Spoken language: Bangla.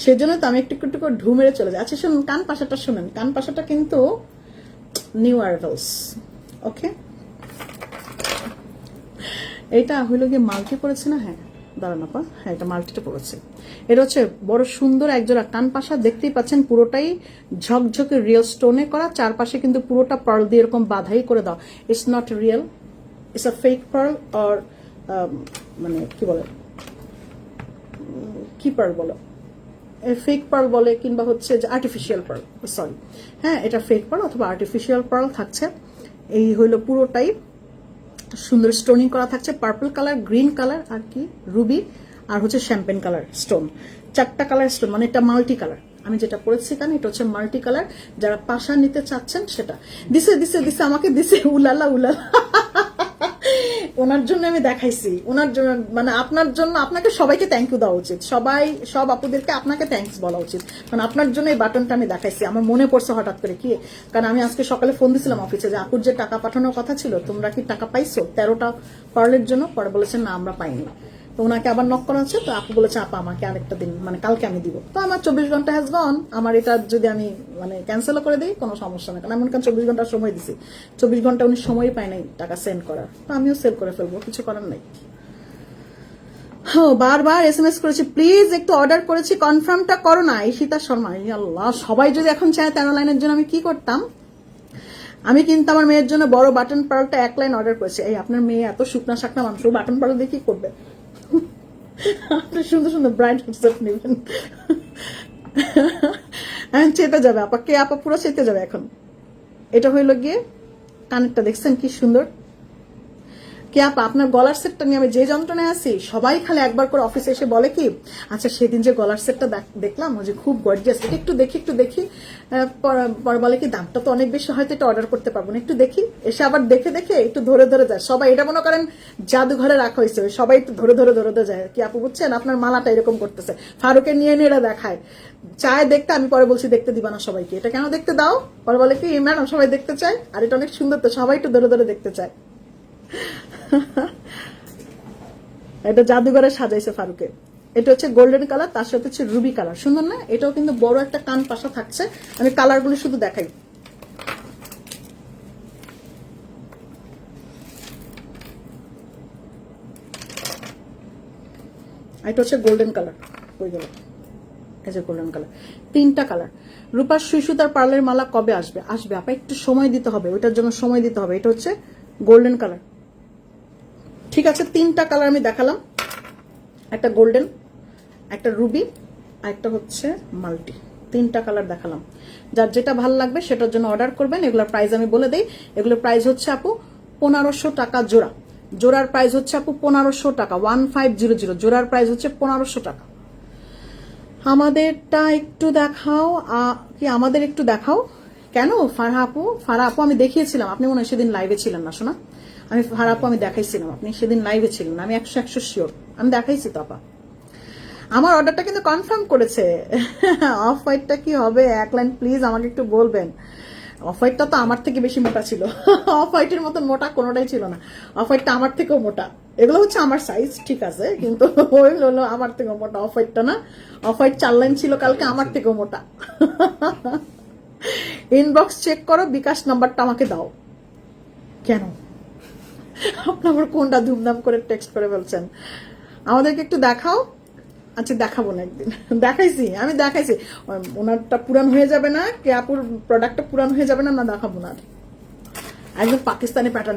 সেজন্য তো আমি একটু একটু করে ঢু মেরে চলে যাই। আচ্ছা শুনুন, কান পাশাটা শুনেন, কান পাশাটা কিন্তু নিউ অ্যারাইভালস। ওকে, এটা হইলো গিয়ে মাল্টি পড়েছে না? হ্যাঁ দাঁড়ান আপা, হ্যাঁ এটা মাল্টিটা পড়েছে। এটা হচ্ছে বড় সুন্দর একজোড়া কান পাশা, দেখতেই পাচ্ছেন পুরোটাই ঝকঝকে রিয়েল স্টোনে করা, চারপাশে কিন্তু পুরোটা পার্ল দিয়ে এরকম বাধাই করে দাও। It's not real, it's a fake pearl or মানে কি বলে, কি পার্ল বলো, ফেক পার্ল বলে কিংবা হচ্ছে যে আর্টিফিশিয়াল পার্ল, সরি হ্যাঁ এটা ফেক পার্ল অথবা আর্টিফিশিয়াল পার্ল থাকছে। এই হইলো পুরোটাই সুন্দর স্টোনিং করা থাকছে, পার্পল কালার, গ্রিন কালার, আর কি রুবি, আর হচ্ছে শ্যাম্পেন কালার স্টোন, চারটা কালার স্টোন, মানে এটা মাল্টি কালার। আমি যেটা পরেছি কারণ এটা হচ্ছে মাল্টি কালার। যারা পাশা নিতে চাচ্ছেন সেটা দিছে দিছে দিছে আমাকে দিছে, উলালা উলালা। ওনার জন্য আমি দেখাইছি, ওনার জন্য মানে আপনার জন্য, আপনাকে সবাইকে থ্যাংক ইউ দেওয়া উচিত, সবাই সব আপুদেরকে আপনাকে থ্যাঙ্কস বলা উচিত, কারণ আপনার জন্য এই বাটনটা আমি দেখাইছি। আমার মনে পড়ছে হঠাৎ করে কি, কারণ আমি আজকে সকালে ফোন দিছিলাম অফিসে যে আপুর যে টাকা পাঠানোর কথা ছিল, তোমরা কি টাকা পাইছো 13টা পার্লের জন্য? পরে বলেছেন না আমরা পাইনি। তো ওনাকে আবার নক করা হচ্ছে, তো আপু বলেছে আপা আমাকে আরেকটা দিন, মানে কালকে আমি দিব। তো আমার 24 ঘন্টা হ্যাজ গন, আমার এটা যদি আমি মানে ক্যান্সেলও করে দিই কোনো সমস্যা নেই, কারণ এমন কেন 24 ঘন্টা সময় দিছি, 24 ঘন্টা উনি সময় পায় নাই টাকা সেন্ড করার, তো আমিও সেল করে ফেলবো, কিছু করার নাই। বারবার SMS করেছি, প্লিজ একটু অর্ডার করেছি কনফার্মটা করো না। ঈশিতা শর্মা, আল্লাহ সবাই যদি এখন চায় 13 লাইনের জন্য আমি কি করতাম। আমি কিন্তু আমার মেয়ের জন্য বড় বাটন পার্লটা 1 লাইন অর্ডার করেছি। এই আপনার মেয়ে এত শুকনা শাকনা মানুষ, বাটন পার্ল দিয়ে কি করবে? আপনি সুন্দর সুন্দর ব্রাইড সেট নেবেন, এখন চেতে যাবে আপা, কে আপা পুরো চেতে যাবে এখন। এটা হইল গিয়ে কানেরটা, দেখছেন কি সুন্দর। কে আপা আপনার গলার সেটটা নিয়ে আমি যে যন্ত্রণায় আছি, সবাই খালি একবার করে অফিসে এসে বলে কি, আচ্ছা সেদিন যে গলার সেটটা দেখলাম ওই যে খুব গর্জিয়াস, এটা একটু দেখি পরে বলে কি দামটা তো অনেক বেশি, হয়তো এটা অর্ডার করতে পারবো না, একটু দেখি। এসে আবার দেখে একটু ধরে যায় সবাই, এটা মনে করেন জাদুঘরে রাখা হয়েছে, সবাই একটু ধরে যায়। কি আপু বুঝছেন, আপনার মালাটা এরকম করতেছে, ফারুকে নিয়ে এরা দেখায়, চায় দেখতে। আমি পরে বলছি দেখতে দিবা না সবাইকে, এটা কেন দেখতে দাও? পরে বলে কি ম্যাডাম সবাই দেখতে চায়, আর এটা অনেক সুন্দর তো সবাই একটু ধরে দেখতে চায়। এটা জাদুঘরে সাজাইছে ফারুকে। এটা হচ্ছে গোল্ডেন কালার, তার সাথে হচ্ছে রুবি কালার, সুন্দর না? এটাও কিন্তু বড় একটা কান পাশা থাকছে। আমি কালারগুলো শুধু দেখাই। এটা হচ্ছে গোল্ডেন কালার, ওই গেল এই যে গোল্ডেন কালার, 3টা কালার। রূপার সুই সুতার পার্লের মালা কবে আসবে? আসবে আপা, একটু সময় দিতে হবে, ওইটার জন্য সময় দিতে হবে। এটা হচ্ছে গোল্ডেন কালার, ঠিক আছে। 3টা কালার আমি দেখালাম, একটা গোল্ডেন, একটা রুবি, আর একটা হচ্ছে মাল্টি। 3টা কালার দেখালাম, যার যেটা ভালো লাগবে সেটার জন্য অর্ডার করবেন। এগুলোর প্রাইস আমি বলে দেই, এগুলোর প্রাইস হচ্ছে আপু 1500 টাকা জোড়া। জোড়ার প্রাইস হচ্ছে আপু 1500 টাকা, 1500, জোড়ার প্রাইস হচ্ছে 1500 টাকা। আমাদেরটা একটু দেখাও, কি আমাদের একটু দেখাও কেন? ফারহা আপু আমি দেখিয়েছিলাম, আপনি মনে হয় সেদিন লাইভে ছিলেন না শোনা। আমি ফারহা আপু আমি দেখাইছিলাম, আপনি সেদিন লাইভে ছিলেন, আমি 100 শিওর আমি দেখাইছি তো আপা। আমার অর্ডারটা কিন্তু কনফার্ম করেছে। অফ হোয়াইটটা কি হবে 1 লাইন প্লিজ আমাকে একটু বলবেন। অফ হোয়াইটটা তো আমার থেকে বেশি মোটা ছিল, অফ হোয়াইটের মতন মোটা কোনোটাই ছিল না। অফ হোয়াইটটা আমার থেকেও মোটা, এগুলো হচ্ছে আমার সাইজ ঠিক আছে, কিন্তু ওই হলো আমার থেকেও মোটা। অফ হোয়াইটটা না, অফ হোয়াইট 4 লাইন ছিল কালকে, আমার থেকেও মোটা। ইনবক্স চেক করো, বিকাশ নাম্বারটা আমাকে দাও। কেন আপনি আমার কোনটা ধুমধাম করে টেক্সট করে বলছেন? আমাদেরকে একটু দেখাও। আচ্ছা দেখাবো না একদিন, আমি দেখাইছি। ওনারটা পুরান হয়ে যাবে না, কে আপুর প্রোডাক্টটা পুরান হয়ে যাবে না, না দেখাবো না। একদম পাকিস্তানি প্যাটার্ন।